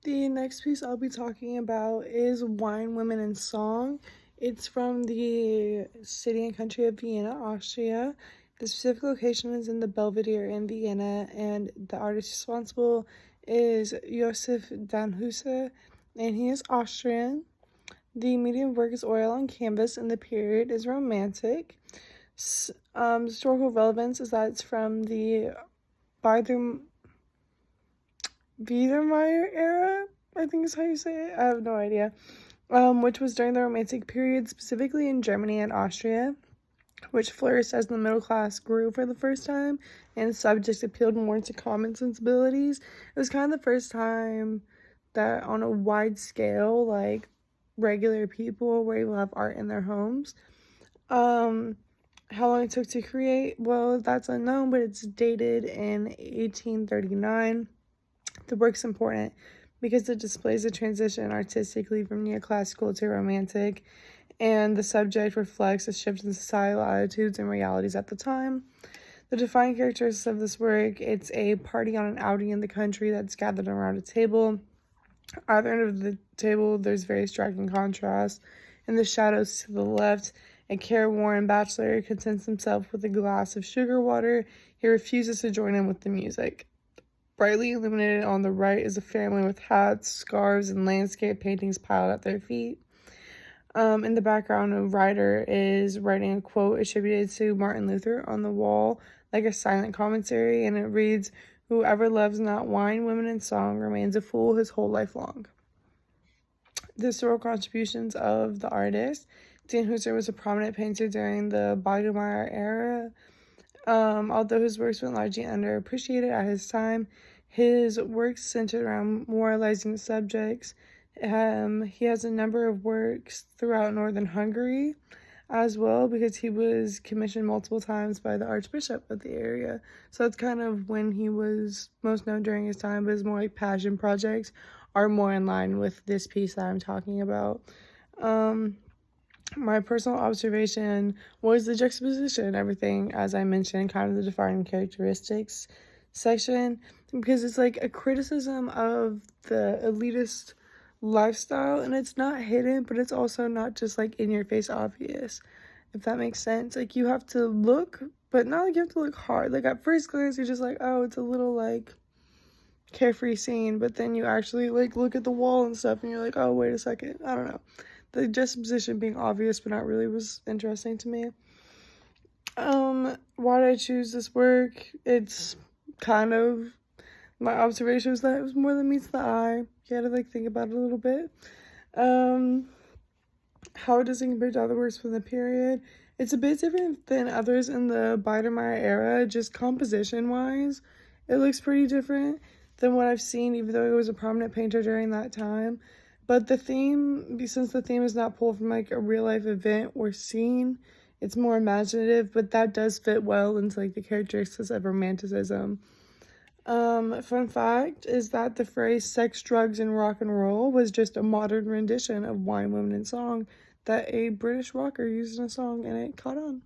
The next piece I'll be talking about is Wine, Women, and Song. It's from the city and country of Vienna, Austria. The specific location is in the Belvedere in Vienna, and the artist responsible is Josef Danhuser, and he is Austrian. The medium of work is oil on canvas, and the period is romantic. Historical relevance is that it's from the Biedermeier era, I think is how you say it. I have no idea. Which was during the Romantic period, specifically in Germany and Austria, which flourished as the middle class grew for the first time and subjects appealed more to common sensibilities. It was kind of the first time that on a wide scale, like, regular people were able to have art in their homes. Um, how long it took to create? Well, that's unknown, but it's dated in 1839. The work's important because it displays a transition artistically from neoclassical to romantic, and the subject reflects a shift in societal attitudes and realities at the time. The defining characteristics of this work: it's a party on an outing in the country that's gathered around a table. At the end of the table, there's very striking contrast. In the shadows to the left, a careworn bachelor contents himself with a glass of sugar water. He refuses to join in with the music. Brightly illuminated on the right is a family with hats, scarves, and landscape paintings piled at their feet. In the background, a writer is writing a quote attributed to Martin Luther on the wall, like a silent commentary, and it reads, "Whoever loves not wine, women, and song remains a fool his whole life long." The historical contributions of the artist: Dan Husser was a prominent painter during the Biedermeier era. Although his works went largely underappreciated at his time, his works centered around moralizing subjects. He has a number of works throughout northern Hungary as well, because he was commissioned multiple times by the Archbishop of the area. So that's kind of when he was most known during his time, but his more like passion projects are more in line with this piece that I'm talking about. My personal observation was the juxtaposition and everything, as I mentioned, kind of the defining characteristics section, because it's like a criticism of the elitist lifestyle, and it's not hidden, but it's also not just like in your face obvious, if that makes sense. Like, you have to look, but not like you have to look hard. Like, at first glance, you're just like, oh, it's a little like carefree scene, but then you actually like look at the wall and stuff, and you're like, oh, wait a second, I don't know. The juxtaposition being obvious but not really was interesting to me. Why did I choose this work? It's kind of, my observation was that it was more than meets the eye. You had to like think about it a little bit. How does it compare to other works from the period? It's a bit different than others in the Biedermeier era, just composition wise. It looks pretty different than what I've seen, even though he was a prominent painter during that time. But the theme, since the theme is not pulled from like a real life event or scene, it's more imaginative, but that does fit well into like the characteristics of romanticism. Fun fact is that the phrase sex, drugs, and rock and roll was just a modern rendition of Wine, Women, and Song that a British rocker used in a song, and it caught on.